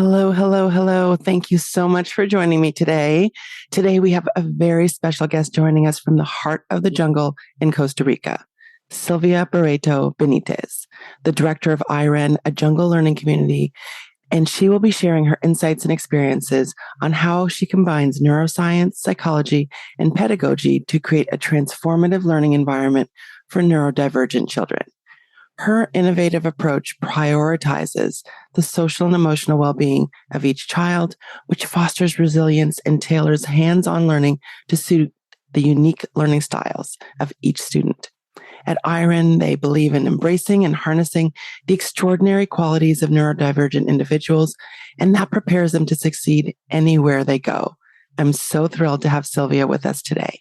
Hello, hello, hello. Thank you so much for joining me today. Today, we have a very special guest joining us from the heart of the jungle in Costa Rica, Sylvia Barreto Benites, the director of iREN, a jungle learning community, and she will be sharing her insights and experiences on how she combines neuroscience, psychology, and pedagogy to create a transformative learning environment for neurodivergent children. Her innovative approach prioritizes the social and emotional well-being of each child, which fosters resilience and tailors hands-on learning to suit the unique learning styles of each student. At iREN, they believe in embracing and harnessing the extraordinary qualities of neurodivergent individuals, and that prepares them to succeed anywhere they go. I'm so thrilled to have Sylvia with us today.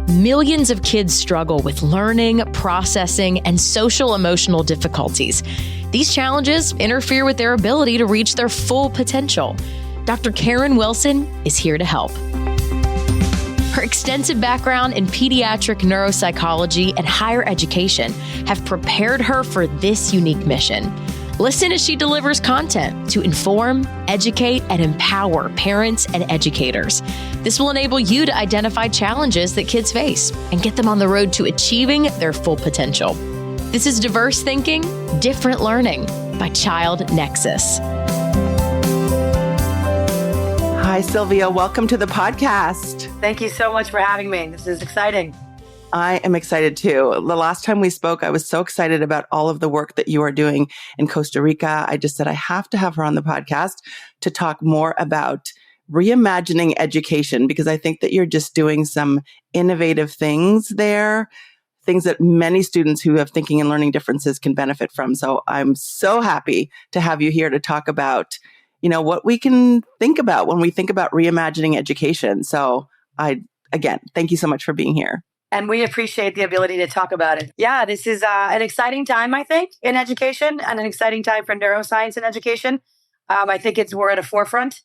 Millions of kids struggle with learning, processing, and social emotional difficulties. These challenges interfere with their ability to reach their full potential. Dr. Karen Wilson is here to help. Her extensive background in pediatric neuropsychology and higher education have prepared her for this unique mission. Listen as she delivers content to inform, educate, and empower parents and educators. This will enable you to identify challenges that kids face and get them on the road to achieving their full potential. This is Diverse Thinking, Different Learning by Child Nexus. Hi, Sylvia. Welcome to the podcast. Thank you so much for having me. This is exciting. I am excited too. The last time we spoke, I was so excited about all of the work that you are doing in Costa Rica. I just said I have to have her on the podcast to talk more about reimagining education, because I think that you're just doing some innovative things there, things that many students who have thinking and learning differences can benefit from. So I'm so happy to have you here to talk about, what we can think about when we think about reimagining education. So again, thank you so much for being here. And we appreciate the ability to talk about it. Yeah, this is an exciting time, I think, in education, and an exciting time for neuroscience in education. I think we're at a forefront.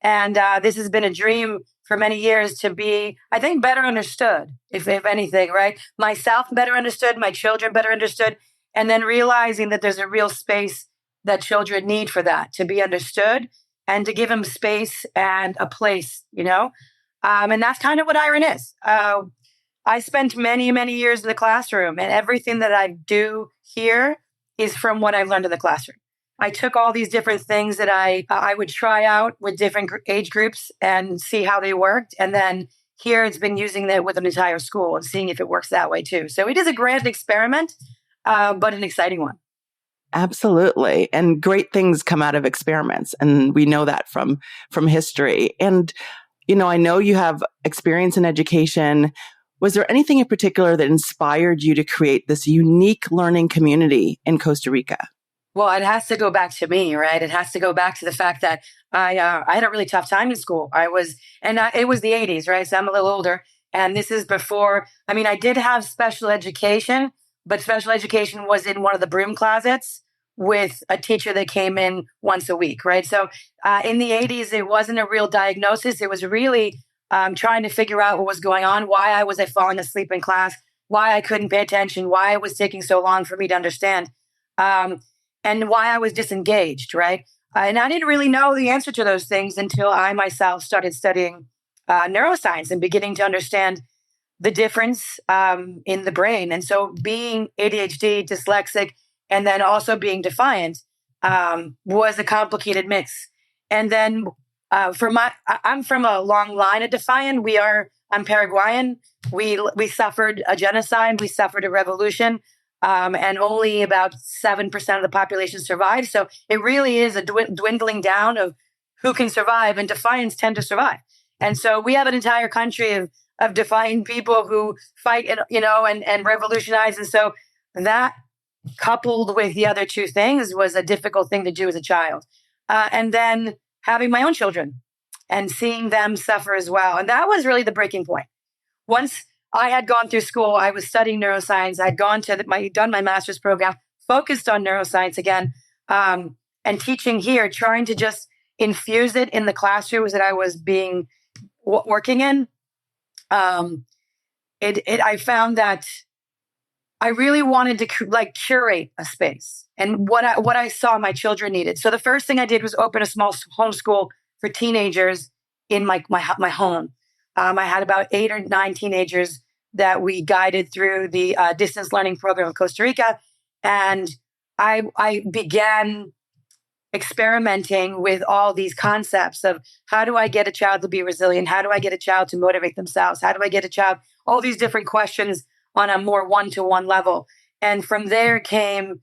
And this has been a dream for many years to be, I think, better understood, if anything, right? Myself better understood, my children better understood, and then realizing that there's a real space that children need for that, to be understood and to give them space and a place, And that's kind of what iREN is. I spent many, many years in the classroom, and everything that I do here is from what I've learned in the classroom. I took all these different things that I would try out with different age groups and see how they worked. And then here it's been using it with an entire school and seeing if it works that way too. So it is a grand experiment, but an exciting one. Absolutely. And great things come out of experiments. And we know that from history. And, I know you have experience in education. Was there anything in particular that inspired you to create this unique learning community in Costa Rica? Well, it has to go back to me, right? It has to go back to the fact that I had a really tough time in school. It was the 80s, right? So I'm a little older. And this is before, I did have special education, but special education was in one of the broom closets with a teacher that came in once a week, right? So in the 80s, it wasn't a real diagnosis. It was really trying to figure out what was going on, why I was falling asleep in class, why I couldn't pay attention, why it was taking so long for me to understand, and why I was disengaged, right? And I didn't really know the answer to those things until I myself started studying neuroscience and beginning to understand the difference in the brain. And so being ADHD, dyslexic, and then also being defiant was a complicated mix. And then I'm from a long line of defiant. I'm Paraguayan. We suffered a genocide. We suffered a revolution. And only about 7% of the population survived. So it really is a dwindling down of who can survive, and defiants tend to survive. And so we have an entire country of defiant people who fight, and revolutionize. And so that, coupled with the other two things, was a difficult thing to do as a child. And then having my own children and seeing them suffer as well. And that was really the breaking point. Once I had gone through school, I was studying neuroscience. I'd done my master's program, focused on neuroscience again, and teaching here, trying to just infuse it in the classrooms that I was working in. I found that I really wanted to curate a space and what I saw my children needed. So the first thing I did was open a small homeschool for teenagers in my home. I had about 8 or 9 teenagers that we guided through the distance learning program of Costa Rica. And I began experimenting with all these concepts of how do I get a child to be resilient? How do I get a child to motivate themselves? How do I get a child? All these different questions on a more one-to-one level. And from there came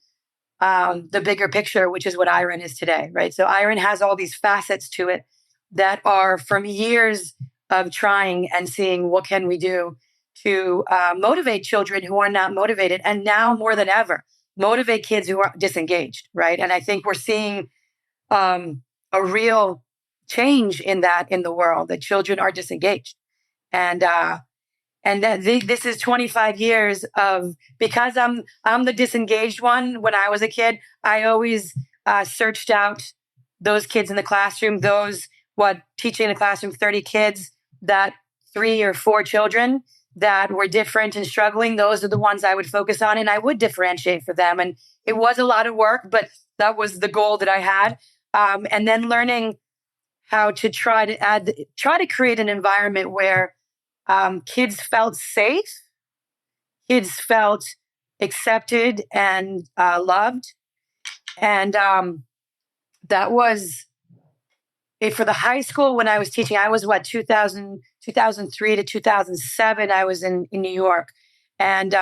the bigger picture, which is what iREN is today, right? So iREN has all these facets to it that are from years of trying and seeing what can we do to motivate children who are not motivated. And now more than ever, motivate kids who are disengaged, right? And I think we're seeing a real change in that in the world, that children are disengaged. And that this is 25 years of, because I'm the disengaged one. When I was a kid, I always searched out those kids in the classroom, teaching in the classroom, 30 kids, that 3 or 4 children that were different and struggling. Those are the ones I would focus on, and I would differentiate for them. And it was a lot of work, but that was the goal that I had. And then learning how to try to create an environment where kids felt safe, kids felt accepted and loved. And that was it for the high school. When I was teaching, I was 2003 to 2007, I was in New York. And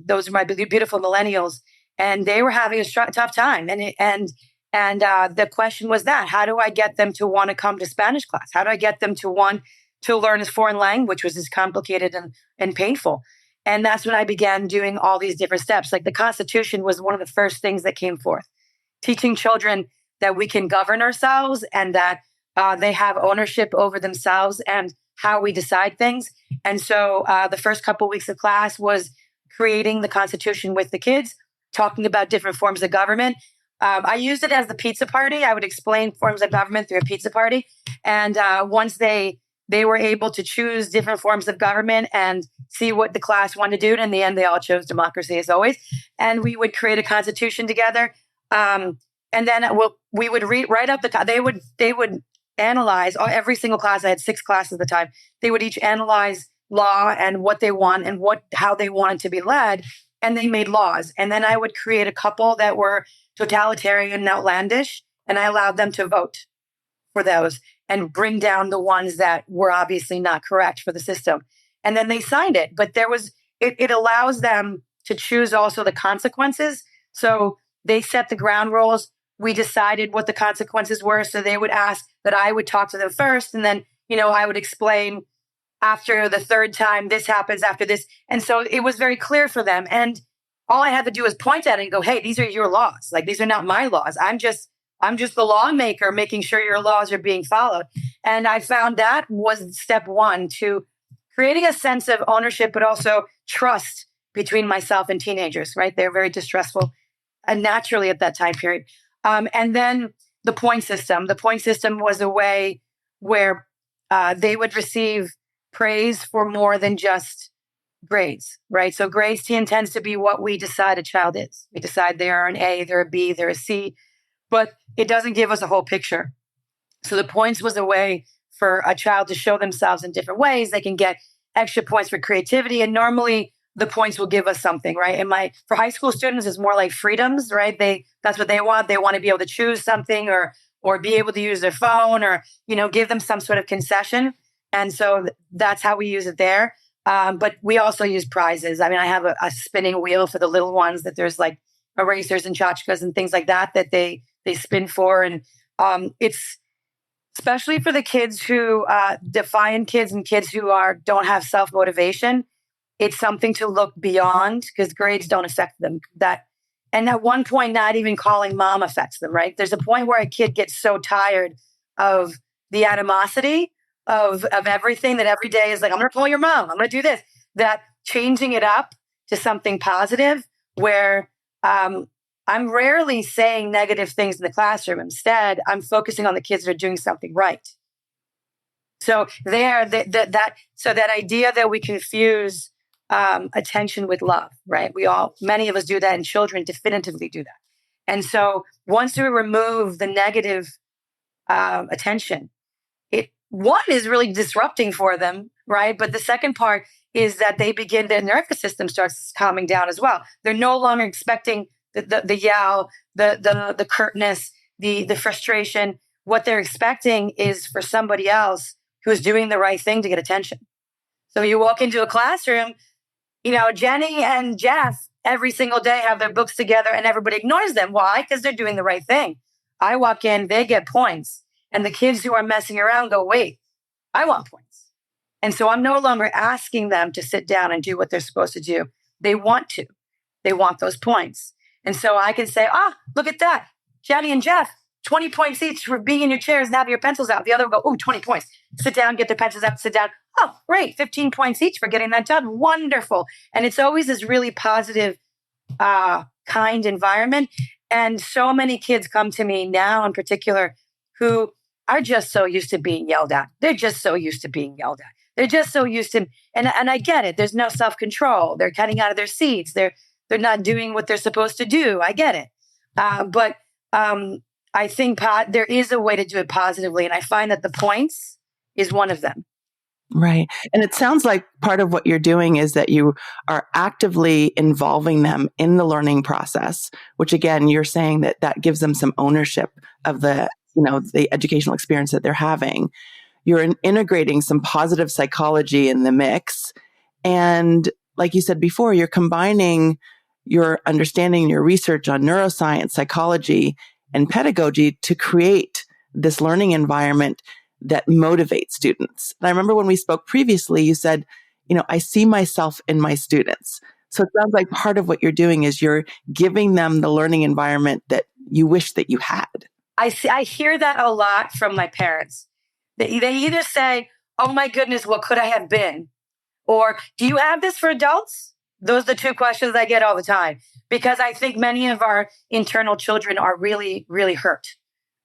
those are my beautiful millennials. And they were having a tough time. And the question was that, how do I get them to want to come to Spanish class? How do I get them to want to learn a foreign language, which is complicated and painful? And that's when I began doing all these different steps. Like the Constitution was one of the first things that came forth, teaching children that we can govern ourselves and that they have ownership over themselves and how we decide things. And so the first couple of weeks of class was creating the Constitution with the kids, talking about different forms of government. I used it as the pizza party. I would explain forms of government through a pizza party. And once they were able to choose different forms of government and see what the class wanted to do, and in the end, they all chose democracy as always. And we would create a constitution together. And then we would write up they would analyze every single class. I had 6 classes at the time. They would each analyze law and what they want and how they wanted to be led. And they made laws. And then I would create a couple that were totalitarian and outlandish, and I allowed them to vote for those and bring down the ones that were obviously not correct for the system. And then they signed it. But it allows them to choose also the consequences. So they set the ground rules. We decided what the consequences were. So they would ask that I would talk to them first. And then, I would explain after the third time, this happens after this. And so it was very clear for them. And all I had to do was point at it and go, hey, these are your laws. Like, these are not my laws. I'm just the lawmaker making sure your laws are being followed. And I found that was step one to creating a sense of ownership, but also trust between myself and teenagers, right? They're very distrustful naturally at that time period. And then the point system. The point system was a way where they would receive praise for more than just grades, right? So grades tends to be what we decide a child is. We decide they are an A, they're a B, they're a C, but it doesn't give us a whole picture. So the points was a way for a child to show themselves in different ways. They can get extra points for creativity, and normally the points will give us something, right? For high school students, it's more like freedoms, right? That's what they want. They want to be able to choose something or be able to use their phone or, give them some sort of concession. And so that's how we use it there. But we also use prizes. I have a spinning wheel for the little ones that there's like erasers and tchotchkes and things like that they spin for. And it's especially for the kids who defiant kids and kids who don't have self-motivation. It's something to look beyond because grades don't affect them. And at one point, not even calling mom affects them, right? There's a point where a kid gets so tired of the animosity of everything that every day is like, I'm going to call your mom. I'm going to do this. That changing it up to something positive where I'm rarely saying negative things in the classroom. Instead, I'm focusing on the kids that are doing something right. So that idea that we confuse attention with love, right? Many of us do that, and children definitively do that. And so once we remove the negative attention, one is really disrupting for them, right? But the second part is that their nervous system starts calming down as well. They're no longer expecting the yell, the curtness, the frustration. What they're expecting is for somebody else who's doing the right thing to get attention. So you walk into a classroom, Jenny and Jeff every single day have their books together and everybody ignores them. Why? Because they're doing the right thing. I walk in, they get points. And the kids who are messing around go, wait, I want points. And so I'm no longer asking them to sit down and do what they're supposed to do. They want to. They want those points. And so I can say, look at that. Jenny and Jeff, 20 points each for being in your chairs and having your pencils out. The other will go, 20 points. Sit down, get their pencils out, sit down. Oh, great. 15 points each for getting that done. Wonderful. And it's always this really positive, kind environment. And so many kids come to me now in particular who are just so used to being yelled at. They're just so used to being yelled at. They're just so used to, and I get it. There's no self-control. They're cutting out of their seats. They're not doing what they're supposed to do. I get it. But I think there is a way to do it positively. And I find that the points is one of them. Right. And it sounds like part of what you're doing is that you are actively involving them in the learning process, which again, you're saying that gives them some ownership of the educational experience that they're having. You're integrating some positive psychology in the mix. And like you said before, you're combining your understanding, your research on neuroscience, psychology, and pedagogy to create this learning environment that motivates students. And I remember when we spoke previously, you said, I see myself in my students. So it sounds like part of what you're doing is you're giving them the learning environment that you wish that you had. I hear that a lot from my parents. They either say, oh my goodness, what could I have been? Or do you have this for adults? Those are the two questions I get all the time, because I think many of our internal children are really, really hurt,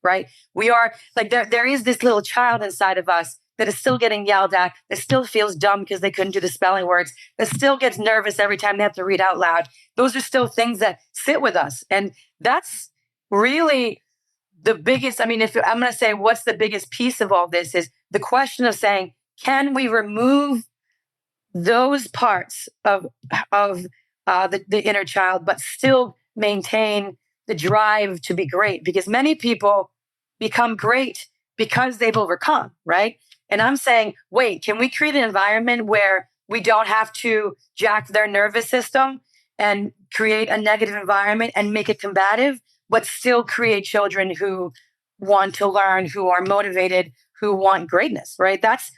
right? We are like, there is this little child inside of us that is still getting yelled at, that still feels dumb because they couldn't do the spelling words, that still gets nervous every time they have to read out loud. Those are still things that sit with us. And that's really the biggest, if I'm going to say what's the biggest piece of all this is the question of saying, can we remove those parts of the inner child, but still maintain the drive to be great? Because many people become great because they've overcome, right? And I'm saying, wait, can we create an environment where we don't have to jack their nervous system and create a negative environment and make it combative, but still create children who want to learn, who are motivated, who want greatness, right? That's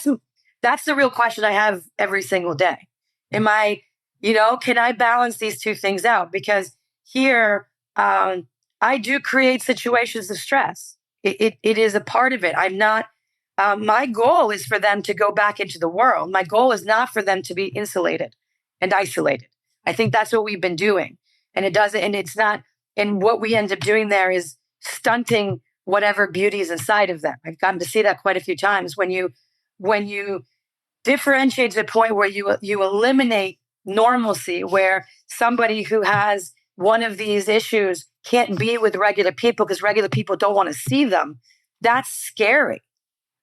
the real question I have every single day. Can I balance these two things out? Because here, I do create situations of stress. It is a part of it. I'm not, my goal is for them to go back into the world. My goal is not for them to be insulated and isolated. I think that's what we've been doing. And it's not, and what we end up doing there is stunting whatever beauty is inside of them. I've gotten to see that quite a few times. When you differentiate to the point where you eliminate normalcy, where somebody who has one of these issues can't be with regular people because regular people don't want to see them, that's scary,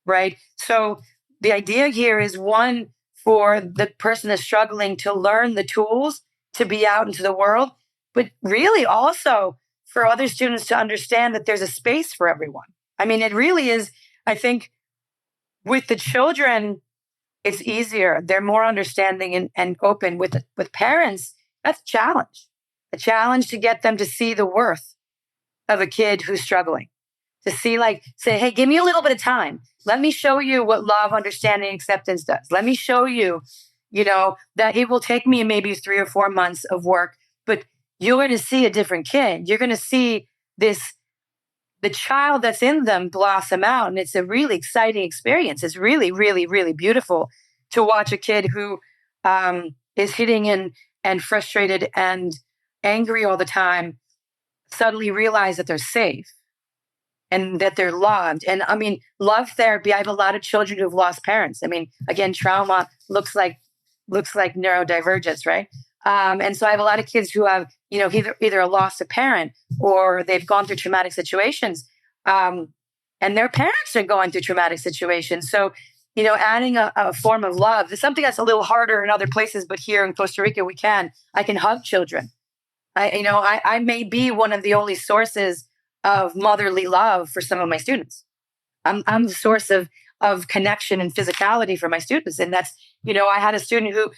right? So the idea here is, one, for the person that's struggling to learn the tools to be out into the world, but really also for other students to understand that there's a space for everyone. It really is. I think with the children, it's easier. They're more understanding and open. With parents, that's a challenge to get them to see the worth of a kid who's struggling, to say, hey, give me a little bit of time. Let me show you what love, understanding, acceptance does. Let me show you, that it will take me maybe 3 or 4 months of work, but you're going to see a different kid. You're going to see the child that's in them blossom out. And it's a really exciting experience. It's really, really, really beautiful to watch a kid who is hitting and frustrated and angry all the time suddenly realize that they're safe and that they're loved. And love therapy. I have a lot of children who've lost parents. Again, trauma looks like looks like neurodivergence, right? And so I have a lot of kids who have, either lost a parent or they've gone through traumatic situations, and their parents are going through traumatic situations. So, adding a form of love is something that's a little harder in other places, but here in Costa Rica, I can hug children. I may be one of the only sources of motherly love for some of my students. I'm the source of connection and physicality for my students. And that's, I had a student who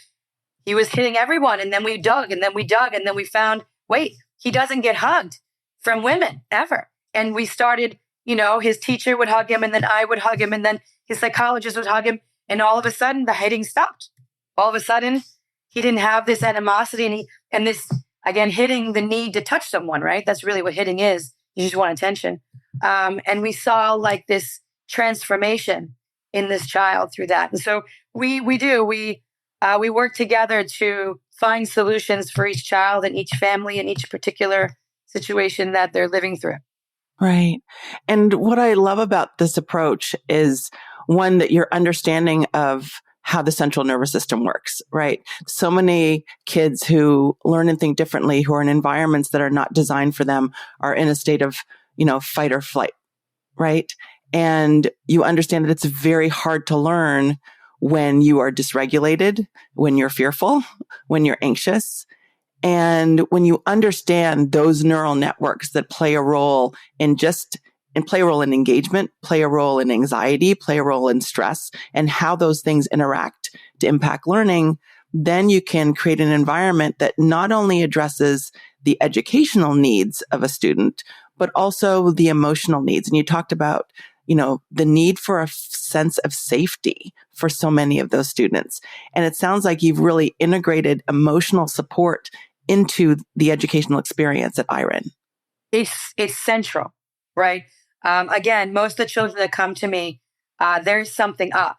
he was hitting everyone, and then we dug, and then we found, wait, he doesn't get hugged from women ever. And we started, his teacher would hug him, and then I would hug him, and then his psychologist would hug him. And all of a sudden the hitting stopped. All of a sudden he didn't have this animosity and this, again, hitting the need to touch someone, right? That's really what hitting is. You just want attention. And we saw like this transformation in this child through that. And so we work together to find solutions for each child and each family and each particular situation that they're living through. Right. And what I love about this approach is one, that your understanding of how the central nervous system works, right? So many kids who learn and think differently, who are in environments that are not designed for them, are in a state of, fight or flight, right? And you understand that it's very hard to learn when you are dysregulated, when you're fearful, when you're anxious. And when you understand those neural networks that play a role in engagement, play a role in anxiety, play a role in stress, and how those things interact to impact learning, then you can create an environment that not only addresses the educational needs of a student, but also the emotional needs. And you talked about, the need for a sense of safety for so many of those students. And it sounds like you've really integrated emotional support into the educational experience at iREN. It's central, right? Again, most of the children that come to me, there's something up,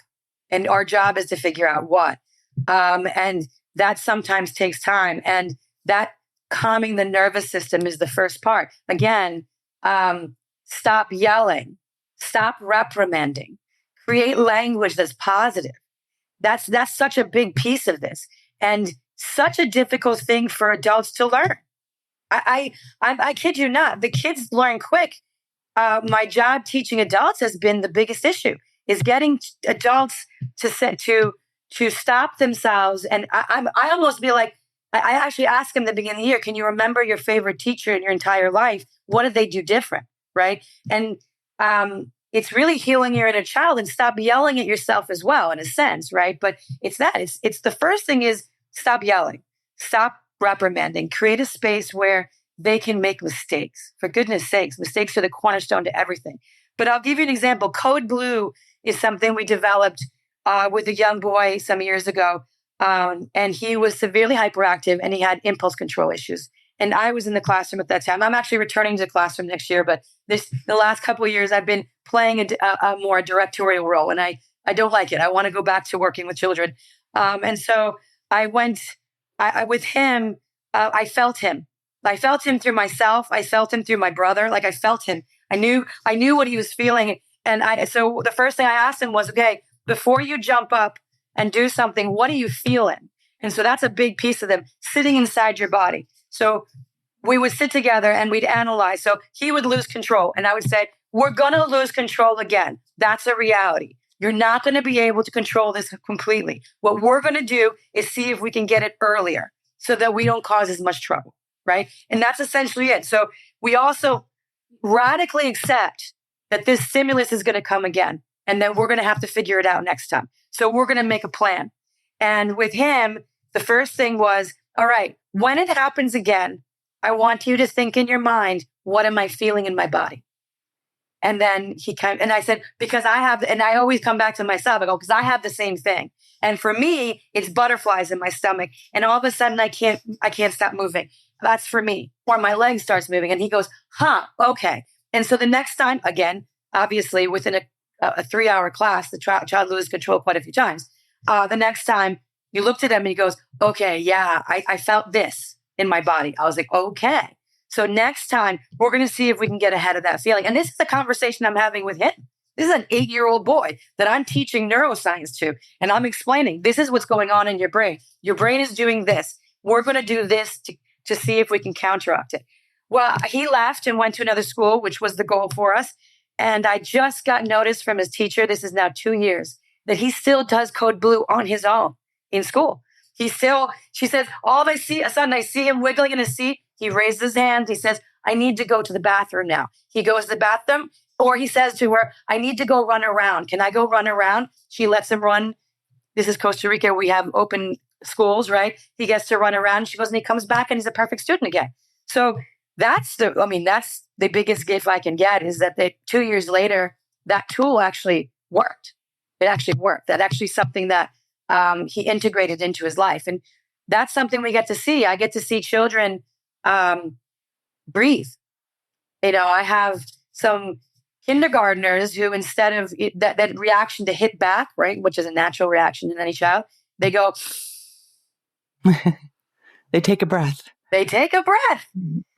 and our job is to figure out what. And that sometimes takes time, and that calming the nervous system is the first part. Again, stop yelling, stop reprimanding, create language that's positive. That's such a big piece of this, and such a difficult thing for adults to learn. I kid you not, the kids learn quick. My job teaching adults has been the biggest issue, is getting adults to stop themselves. And I almost be like, I actually ask them at the beginning of the year, can you remember your favorite teacher in your entire life? What did they do different? Right. And it's really healing your inner child, and stop yelling at yourself as well, in a sense. Right. But it's the first thing is stop yelling, stop reprimanding, create a space where they can make mistakes. For goodness sakes, mistakes are the cornerstone to everything. But I'll give you an example. Code Blue is something we developed with a young boy some years ago. And he was severely hyperactive, and he had impulse control issues. And I was in the classroom at that time. I'm actually returning to the classroom next year, but the last couple of years I've been playing a more directorial role, and I don't like it. I want to go back to working with children. And so I went with him. I felt him. I felt him through myself. I felt him through my brother. Like, I felt him. I knew what he was feeling. And so the first thing I asked him was, okay, before you jump up and do something, what are you feeling? And so that's a big piece of them, sitting inside your body. So we would sit together and we'd analyze. So he would lose control, and I would say, we're going to lose control again. That's a reality. You're not going to be able to control this completely. What we're going to do is see if we can get it earlier so that we don't cause as much trouble, right? And that's essentially it. So we also radically accept that this stimulus is going to come again, and then we're going to have to figure it out next time. So we're going to make a plan. And with him, the first thing was, all right, when it happens again, I want you to think in your mind, what am I feeling in my body? And then and I said, because and I always come back to myself. I go, because I have the same thing. And for me, it's butterflies in my stomach. And all of a sudden I can't stop moving. That's for me. Or my leg starts moving. And he goes, okay. And so the next time, again, obviously within a 3-hour class, the child loses control quite a few times. The next time you looked at him and he goes, okay, yeah, I felt this in my body. I was like, okay. So next time we're going to see if we can get ahead of that feeling. And this is the conversation I'm having with him. This is an 8-year-old boy that I'm teaching neuroscience to, and I'm explaining, this is what's going on in your brain. Your brain is doing this. We're going to do this to see if we can counteract it. Well, he left and went to another school, which was the goal for us. And I just got notice from his teacher, this is now 2 years, that he still does code blue on his own in school. She says, all of a sudden I see him wiggling in his seat. He raises his hand. He says, I need to go to the bathroom now. He goes to the bathroom, or he says to her, I need to go run around. Can I go run around? She lets him run. This is Costa Rica. We have open schools, right? He gets to run around. She goes, and he comes back and he's a perfect student again. So that's the biggest gift I can get, is that 2 years later, that tool actually worked. It actually worked. That actually something that he integrated into his life. And that's something we get to see. I get to see children breathe. I have some kindergartners who, instead of that reaction to hit back, right, which is a natural reaction in any child, they go. They take a breath. They take a breath,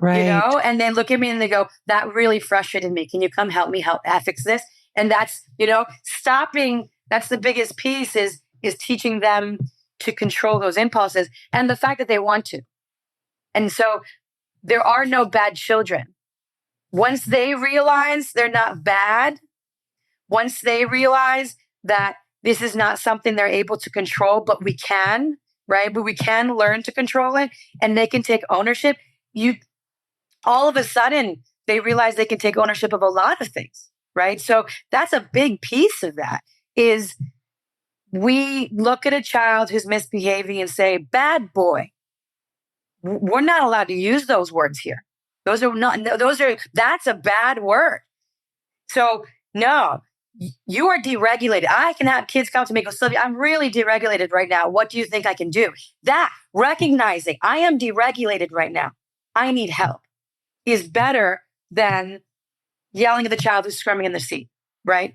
right? And they look at me and they go, that really frustrated me. Can you come help me fix this? And that's, stopping. That's the biggest piece is teaching them to control those impulses and the fact that they want to. And so there are no bad children. Once they realize they're not bad, once they realize that this is not something they're able to control, but we can, right? But we can learn to control it, and they can take ownership. All of a sudden, they realize they can take ownership of a lot of things, right? So that's a big piece of that, is we look at a child who's misbehaving and say, bad boy. We're not allowed to use those words here. That's a bad word. So no, you are deregulated. I can have kids come to me and go, Sylvia, I'm really deregulated right now. What do you think I can do? That recognizing I am deregulated right now, I need help, is better than yelling at the child who's screaming in the seat, right?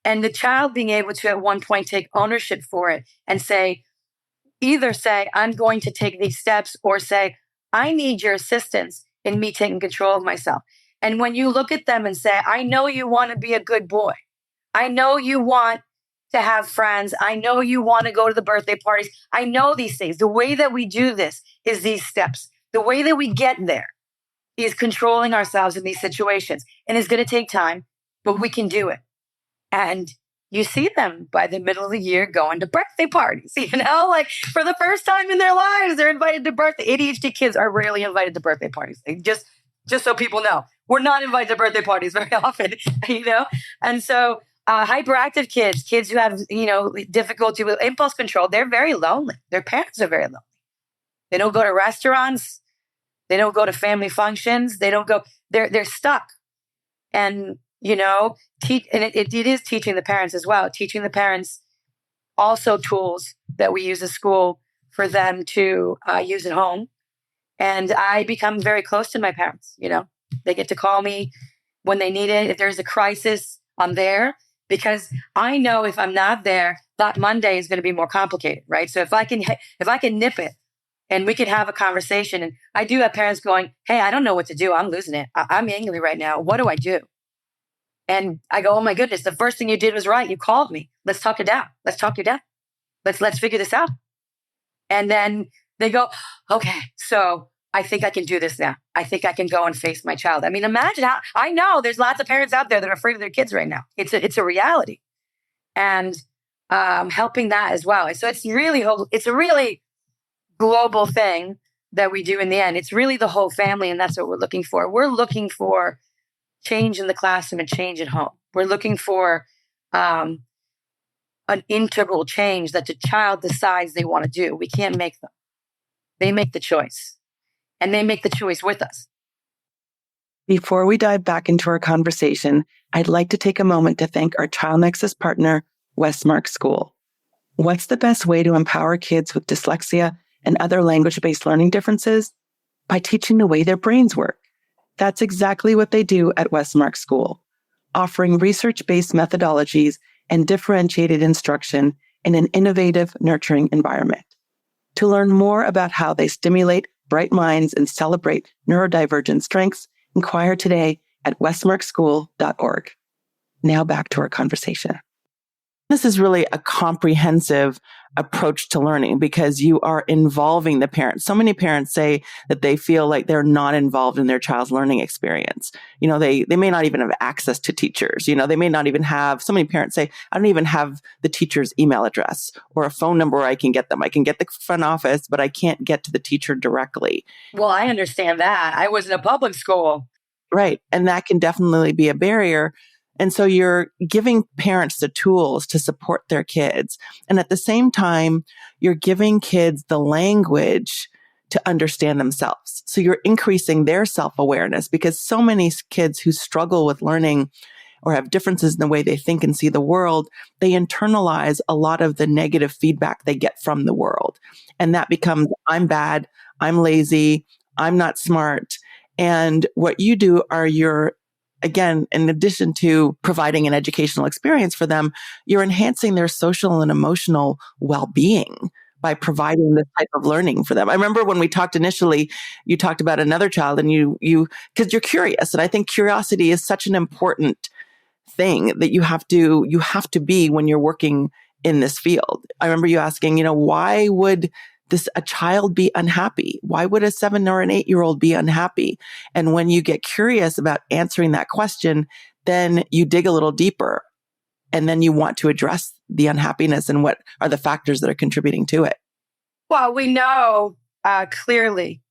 And the child being able to at one point take ownership for it and either say, I'm going to take these steps, or say, I need your assistance in me taking control of myself. And when you look at them and say, I know you want to be a good boy. I know you want to have friends. I know you want to go to the birthday parties. I know these things. The way that we do this is these steps. The way that we get there is controlling ourselves in these situations. And it's going to take time, but we can do it. And you see them by the middle of the year going to birthday parties, like for the first time in their lives, they're invited to birthday. ADHD kids are rarely invited to birthday parties. Just so people know, we're not invited to birthday parties very often, And so hyperactive kids who have, difficulty with impulse control, they're very lonely. Their parents are very lonely. They don't go to restaurants. They don't go to family functions. They don't go, they're stuck. And it is teaching the parents as well, teaching the parents also tools that we use at school for them to use at home. And I become very close to my parents. They get to call me when they need it. If there's a crisis, I'm there, because I know if I'm not there, that Monday is going to be more complicated, right? So if I can nip it and we can have a conversation, and I do have parents going, hey, I don't know what to do. I'm losing it. I'm angry right now. What do I do? And I go, oh my goodness, the first thing you did was right. You called me. Let's talk it down. Let's talk you down. Let's figure this out. And then they go, okay, so I think I can do this now. I think I can go and face my child. I mean, imagine how, I know there's lots of parents out there that are afraid of their kids right now. It's a reality. And helping that as well. So it's a really global thing that we do in the end. It's really the whole family, and that's what we're looking for. We're looking for change in the classroom and change at home. We're looking for an integral change that the child decides they want to do. We can't make them. They make the choice, and they make the choice with us. Before we dive back into our conversation, I'd like to take a moment to thank our Child Nexus partner, Westmark School. What's the best way to empower kids with dyslexia and other language-based learning differences? By teaching the way their brains work. That's exactly what they do at Westmark School, offering research-based methodologies and differentiated instruction in an innovative, nurturing environment. To learn more about how they stimulate bright minds and celebrate neurodivergent strengths, inquire today at westmarkschool.org. Now back to our conversation. This is really a comprehensive approach to learning because you are involving the parents. So many parents say that they feel like they're not involved in their child's learning experience. They may not even have access to teachers. They may not even have, so many parents say, I don't even have the teacher's email address or a phone number where I can get them. I can get the front office, but I can't get to the teacher directly. Well, I understand that. I was in a public school. Right. And that can definitely be a barrier. And so you're giving parents the tools to support their kids. And at the same time, you're giving kids the language to understand themselves. So you're increasing their self-awareness because so many kids who struggle with learning or have differences in the way they think and see the world, they internalize a lot of the negative feedback they get from the world. And that becomes, I'm bad, I'm lazy, I'm not smart. And what you do are again, in addition to providing an educational experience for them, you're enhancing their social and emotional well-being by providing this type of learning for them. I remember when we talked initially, you talked about another child and because you're curious. And I think curiosity is such an important thing that you have to be when you're working in this field. I remember you asking, why would a child be unhappy? Why would a 7 or an 8-year-old be unhappy? And when you get curious about answering that question, then you dig a little deeper and then you want to address the unhappiness and what are the factors that are contributing to it. Well, we know clearly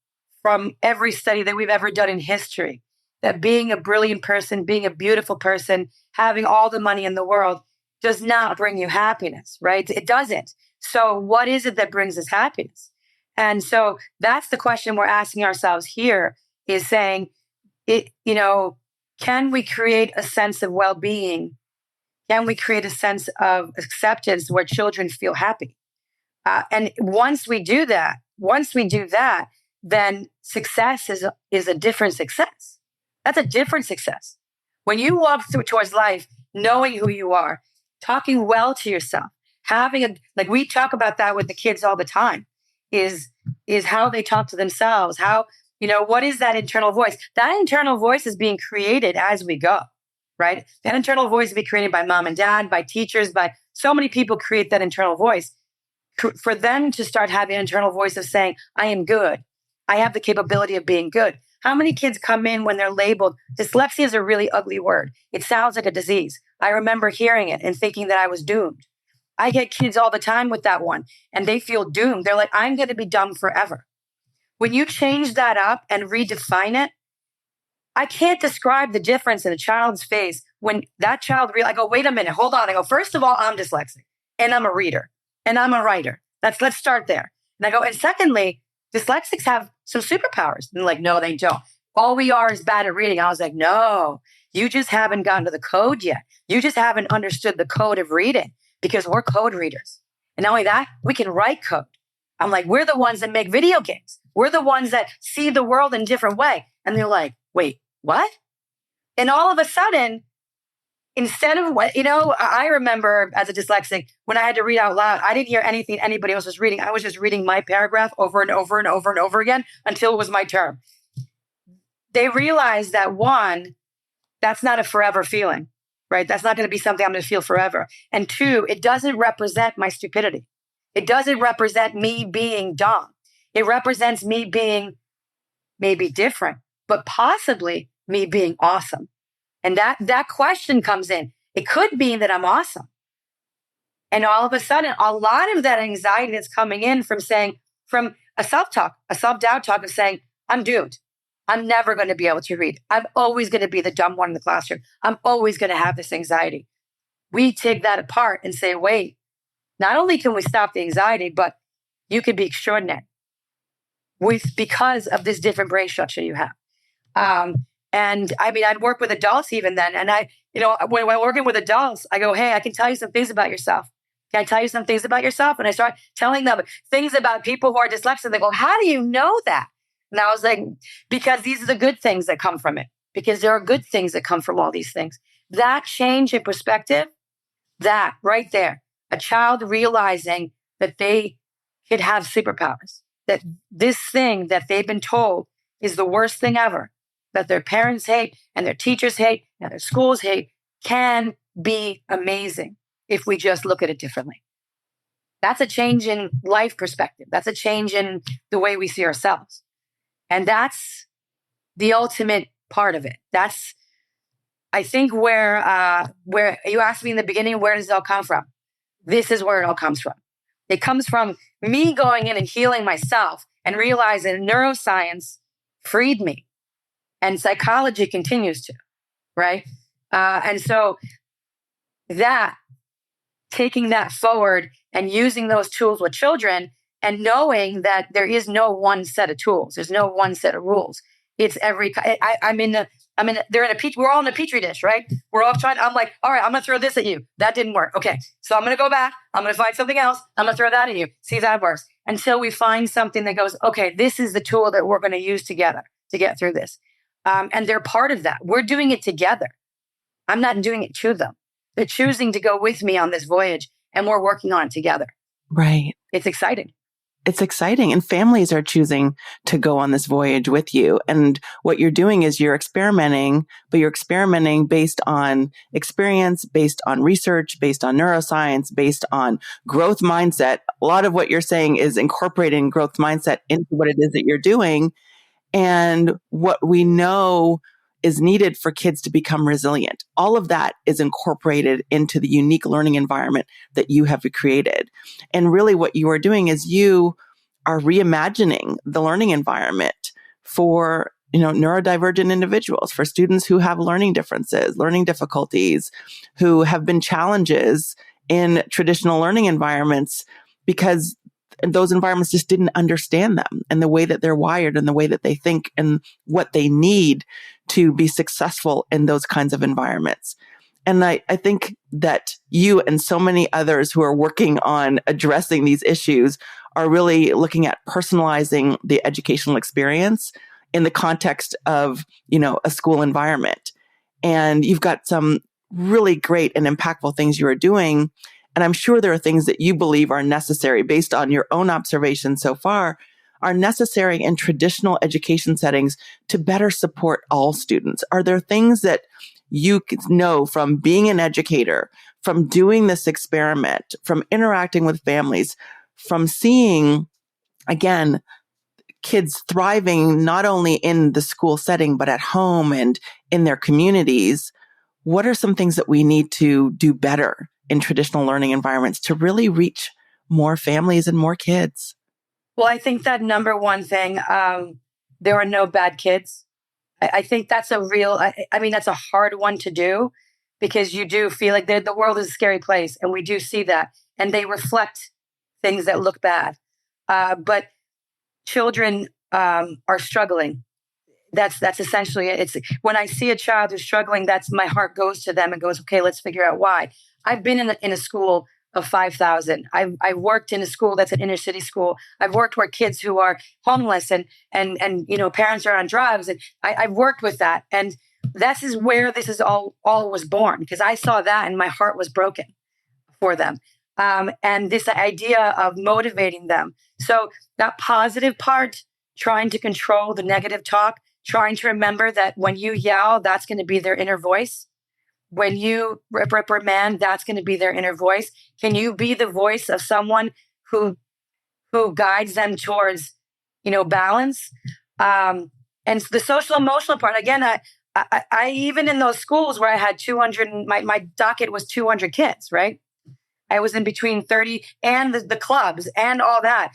from every study that we've ever done in history that being a brilliant person, being a beautiful person, having all the money in the world does not bring you happiness, right? It doesn't. So what is it that brings us happiness? And so that's the question we're asking ourselves here is saying, can we create a sense of well-being? Can we create a sense of acceptance where children feel happy? And once we do that, then success is a different success. That's a different success. When you walk towards life, knowing who you are, talking well to yourself, like we talk about that with the kids all the time, is how they talk to themselves. How, what is that internal voice? That internal voice is being created as we go, right? That internal voice is being created by mom and dad, by teachers, by so many people create that internal voice. For them to start having an internal voice of saying, I am good. I have the capability of being good. How many kids come in when they're labeled? Dyslexia is a really ugly word. It sounds like a disease. I remember hearing it and thinking that I was doomed. I get kids all the time with that one and they feel doomed. They're like, I'm going to be dumb forever. When you change that up and redefine it, I can't describe the difference in a child's face when that child I go, wait a minute, hold on. I go, first of all, I'm dyslexic and I'm a reader and I'm a writer. Let's start there. And I go, and secondly, dyslexics have some superpowers. And like, no, they don't. All we are is bad at reading. I was like, no, you just haven't gotten to the code yet. You just haven't understood the code of reading because we're code readers. And not only that, we can write code. I'm like, we're the ones that make video games. We're the ones that see the world in a different way. And they're like, wait, what? And all of a sudden, instead of what, I remember as a dyslexic, when I had to read out loud, I didn't hear anything anybody else was reading. I was just reading my paragraph over and over and over and over again until it was my turn. They realized that one, that's not a forever feeling, right? That's not going to be something I'm going to feel forever. And two, it doesn't represent my stupidity. It doesn't represent me being dumb. It represents me being maybe different, but possibly me being awesome. And that question comes in. It could be that I'm awesome. And all of a sudden, a lot of that anxiety that's coming in from a self-talk, a self-doubt talk of saying, I'm doomed. I'm never going to be able to read. I'm always going to be the dumb one in the classroom. I'm always going to have this anxiety. We take that apart and say, wait, not only can we stop the anxiety, but you can be extraordinary because of this different brain structure you have. And I mean, I'd work with adults even then. And when I'm working with adults, I go, hey, I can tell you some things about yourself. Can I tell you some things about yourself? And I start telling them things about people who are dyslexic. They go, how do you know that? And I was like, because these are the good things that come from it. Because there are good things that come from all these things. That change in perspective, that right there, a child realizing that they could have superpowers, that this thing that they've been told is the worst thing ever, that their parents hate and their teachers hate and their schools hate, can be amazing if we just look at it differently. That's a change in life perspective. That's a change in the way we see ourselves. And that's the ultimate part of it. That's, I think, where you asked me in the beginning, where does it all come from? This is where it all comes from. It comes from me going in and healing myself and realizing neuroscience freed me and psychology continues to, right? And so that, taking that forward and using those tools with children and knowing that there is no one set of tools. There's no one set of rules. It's they're in a we're all in a petri dish, right? We're all I'm like, all right, I'm going to throw this at you. That didn't work. Okay. So I'm going to go back. I'm going to find something else. I'm going to throw that at you. See if that works. Until we find something that goes, okay, this is the tool that we're going to use together to get through this. And they're part of that. We're doing it together. I'm not doing it to them. They're choosing to go with me on this voyage and we're working on it together. Right. It's exciting. It's exciting. And families are choosing to go on this voyage with you. And what you're doing is you're experimenting, but you're experimenting based on experience, based on research, based on neuroscience, based on growth mindset. A lot of what you're saying is incorporating growth mindset into what it is that you're doing. And what we know is needed for kids to become resilient. All of that is incorporated into the unique learning environment that you have created. And really what you are doing is you are reimagining the learning environment for, neurodivergent individuals, for students who have learning differences, learning difficulties, who have been challenges in traditional learning environments because those environments just didn't understand them and the way that they're wired and the way that they think and what they need to be successful in those kinds of environments. And I think that you and so many others who are working on addressing these issues are really looking at personalizing the educational experience in the context of, a school environment. And you've got some really great and impactful things you are doing. And I'm sure there are things that you believe are necessary based on your own observations so far, are necessary in traditional education settings to better support all students. Are there things that you know from being an educator, from doing this experiment, from interacting with families, from seeing, again, kids thriving not only in the school setting, but at home and in their communities? What are some things that we need to do better in traditional learning environments to really reach more families and more kids? Well, I think that number one thing, there are no bad kids. I think that's that's a hard one to do because you do feel like the world is a scary place and we do see that and they reflect things that look bad. But children are struggling. That's essentially it. It's when I see a child who's struggling, that's my heart goes to them and goes, okay, let's figure out why. I've been in a school of 5,000. I've worked in a school that's an inner city school. I've worked where kids who are homeless and parents are on drugs, and I've worked with that. And this is where this is all was born because I saw that and my heart was broken for them. And this idea of motivating them. So that positive part, trying to control the negative talk, trying to remember that when you yell, that's going to be their inner voice. When you reprimand, that's going to be their inner voice. Can you be the voice of someone who guides them towards, balance? And the social emotional part, again, I even in those schools where I had 200, my docket was 200 kids, right? I was in between 30 and the clubs and all that.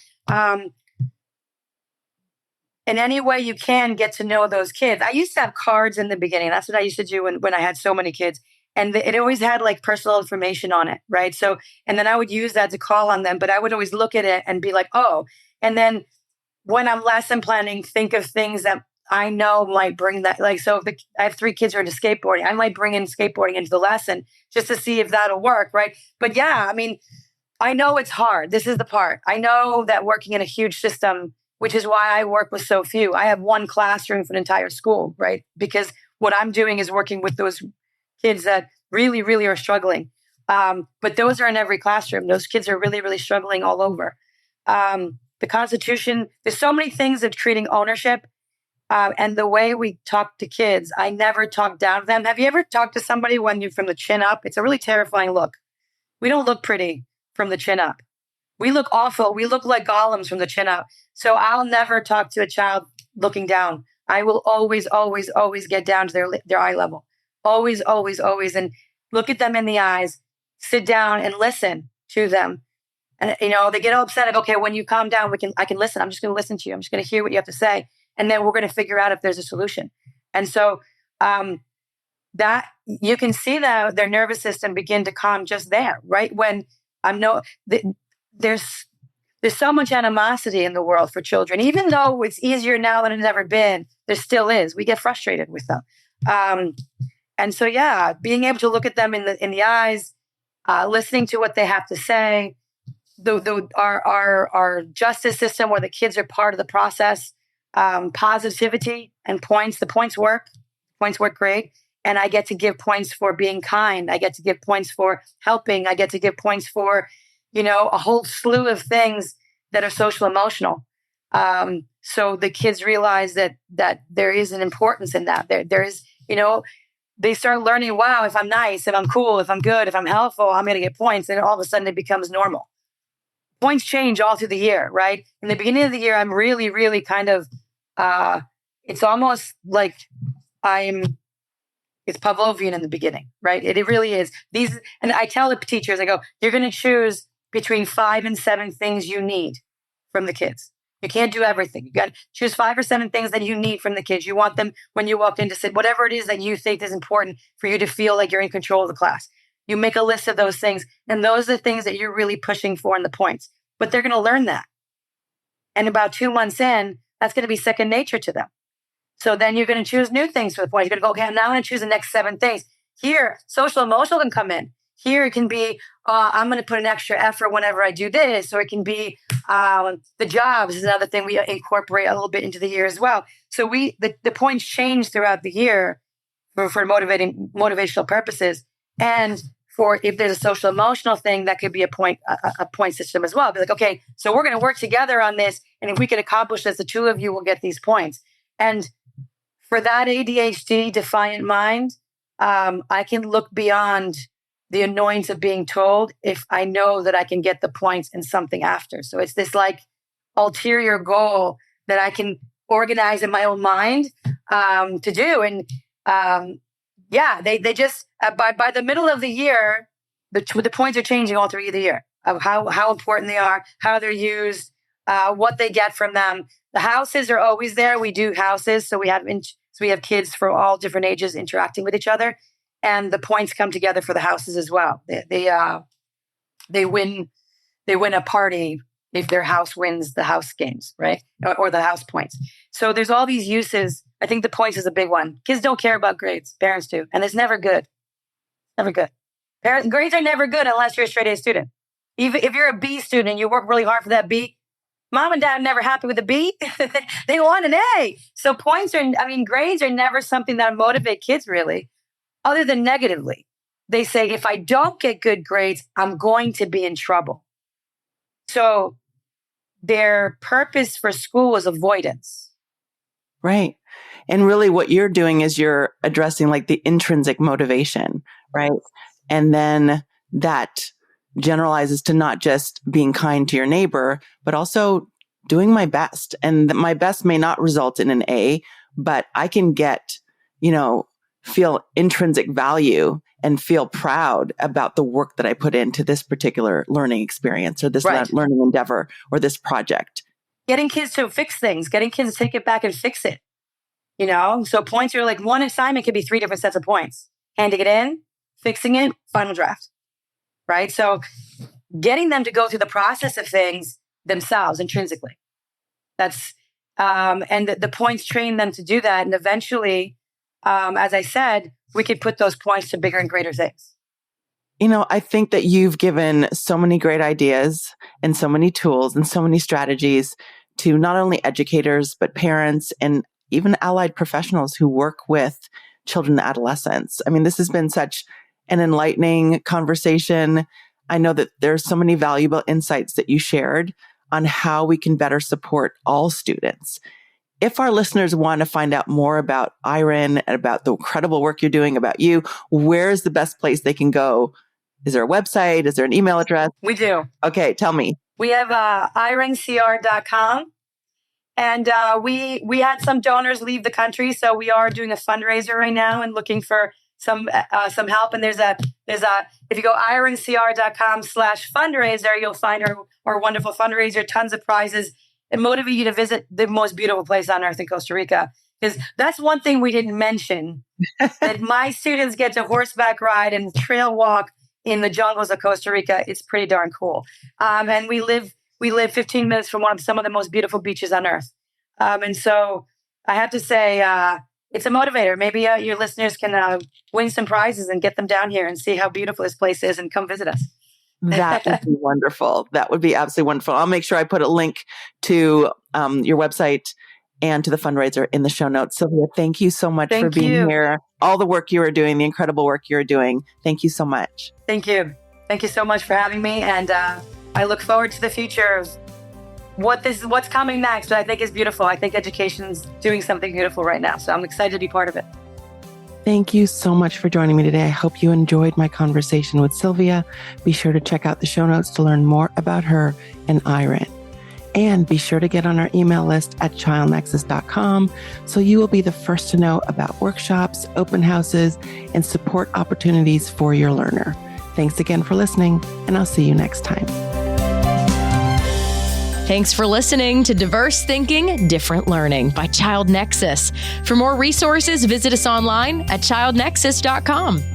In any way you can get to know those kids. I used to have cards in the beginning. That's what I used to do when I had so many kids. And it always had like personal information on it, right? So, and then I would use that to call on them, but I would always look at it and be like, oh. And then when I'm lesson planning, think of things that I know might bring that. Like, so if I have 3 kids who are into skateboarding, I might bring in skateboarding into the lesson just to see if that'll work, right? But yeah, I know it's hard. This is the part. I know that working in a huge system, which is why I work with so few. I have one classroom for an entire school, right? Because what I'm doing is working with those kids that really, really are struggling. But those are in every classroom. Those kids are really, really struggling all over. The Constitution, there's so many things of treating ownership And the way we talk to kids, I never talk down to them. Have you ever talked to somebody when you're from the chin up? It's a really terrifying look. We don't look pretty from the chin up. We look awful. We look like golems from the chin up. So I'll never talk to a child looking down. I will always, always, always get down to their eye level. Always, always, always. And look at them in the eyes, sit down and listen to them. And, they get all upset. Like, okay, when you calm down, I can listen. I'm just going to listen to you. I'm just going to hear what you have to say. And then we're going to figure out if there's a solution. And so that you can see their nervous system begin to calm just there, right? When there's so much animosity in the world for children, even though it's easier now than it's ever been, there still is. We get frustrated with them. And so, being able to look at them in the eyes, listening to what they have to say, our justice system where the kids are part of the process, positivity and points. The points work. Points work great. And I get to give points for being kind. I get to give points for helping. I get to give points for, a whole slew of things that are social emotional. So the kids realize that there is an importance in that. There is, they start learning, wow, if I'm nice, if I'm cool, if I'm good, if I'm helpful, I'm going to get points. And all of a sudden it becomes normal. Points change all through the year, right? In the beginning of the year, I'm really, really kind of, it's almost like it's Pavlovian in the beginning, right? It really is. And I tell the teachers, I go, you're going to choose between 5 and 7 things you need from the kids. You can't do everything. You got to choose 5 or 7 things that you need from the kids. You want them, when you walk in, to sit, whatever it is that you think is important for you to feel like you're in control of the class. You make a list of those things, and those are the things that you're really pushing for in the points. But they're going to learn that. And about 2 months in, that's going to be second nature to them. So then you're going to choose new things for the points. You're going to go, okay, now I'm going to choose the next 7 things. Here, social emotional can come in. Here it can be, I'm going to put an extra effort whenever I do this. Or it can be the jobs is another thing we incorporate a little bit into the year as well. So the points change throughout the year for motivational purposes. And for if there's a social emotional thing, that could be a point system as well. Be like, okay, so we're going to work together on this. And if we can accomplish this, the 2 of you will get these points. And for that ADHD defiant mind, I can look beyond the annoyance of being told if I know that I can get the points and something after. So it's this like ulterior goal that I can organize in my own mind to do. And they just by the middle of the year, the points are changing all through the year of how important they are, how they're used, what they get from them. The houses are always there. We do houses, so we have kids for all different ages interacting with each other, and the points come together for the houses as well. They win a party if their house wins the house games, right, or the house points. So there's all these uses. I think the points is a big one. Kids don't care about grades. Parents do, and it's never good. Never good. Grades are never good unless you're a straight A student. Even if you're a B student and you work really hard for that B, mom and dad are never happy with a B. They want an A. So grades are never something that motivate kids really, other than negatively. They say, if I don't get good grades, I'm going to be in trouble. So their purpose for school was avoidance. Right. And really what you're doing is you're addressing like the intrinsic motivation, right? And then that generalizes to not just being kind to your neighbor, but also doing my best. And my best may not result in an A, but I can get, feel intrinsic value and feel proud about the work that I put into this particular learning experience or this learning endeavor or this project. Getting kids to fix things, getting kids to take it back and fix it. So points are like one assignment could be 3 different sets of points. Handing it in, fixing it, final draft. Right? So getting them to go through the process of things themselves intrinsically. That's, and the points train them to do that. And eventually, as I said, we could put those points to bigger and greater things. I think that you've given so many great ideas and so many tools and so many strategies to not only educators, but parents and even allied professionals who work with children and adolescents. I mean, this has been such an enlightening conversation. I know that there's so many valuable insights that you shared on how we can better support all students. if our listeners want to find out more about iREN and about the incredible work you're doing, about you, where's the best place they can go? Is there a website? Is there an email address? We do. Okay, tell me. We have irencr.com. And we had some donors leave the country, so we are doing a fundraiser right now and looking for some help. And there's a if you go irencr.com/fundraiser, you'll find our wonderful fundraiser, tons of prizes, and motivate you to visit the most beautiful place on earth in Costa Rica. Because that's one thing we didn't mention, that my students get to horseback ride and trail walk in the jungles of Costa Rica. It's pretty darn cool. And we live 15 minutes from some of the most beautiful beaches on earth. And so I have to say, it's a motivator. Maybe your listeners can win some prizes and get them down here and see how beautiful this place is and come visit us. That would be wonderful. That would be absolutely wonderful. I'll make sure I put a link to your website and to the fundraiser in the show notes. Sylvia, thank you so much for being here. All the work you are doing, the incredible work you're doing. Thank you so much. Thank you. Thank you so much for having me. And I look forward to the future of what's coming next. I think is beautiful. I think education's doing something beautiful right now. So I'm excited to be part of it. Thank you so much for joining me today. I hope you enjoyed my conversation with Sylvia. Be sure to check out the show notes to learn more about her and iREN. And be sure to get on our email list at childnexus.com so you will be the first to know about workshops, open houses, and support opportunities for your learner. Thanks again for listening, and I'll see you next time. Thanks for listening to Diverse Thinking, Different Learning by Child Nexus. For more resources, visit us online at childnexus.com.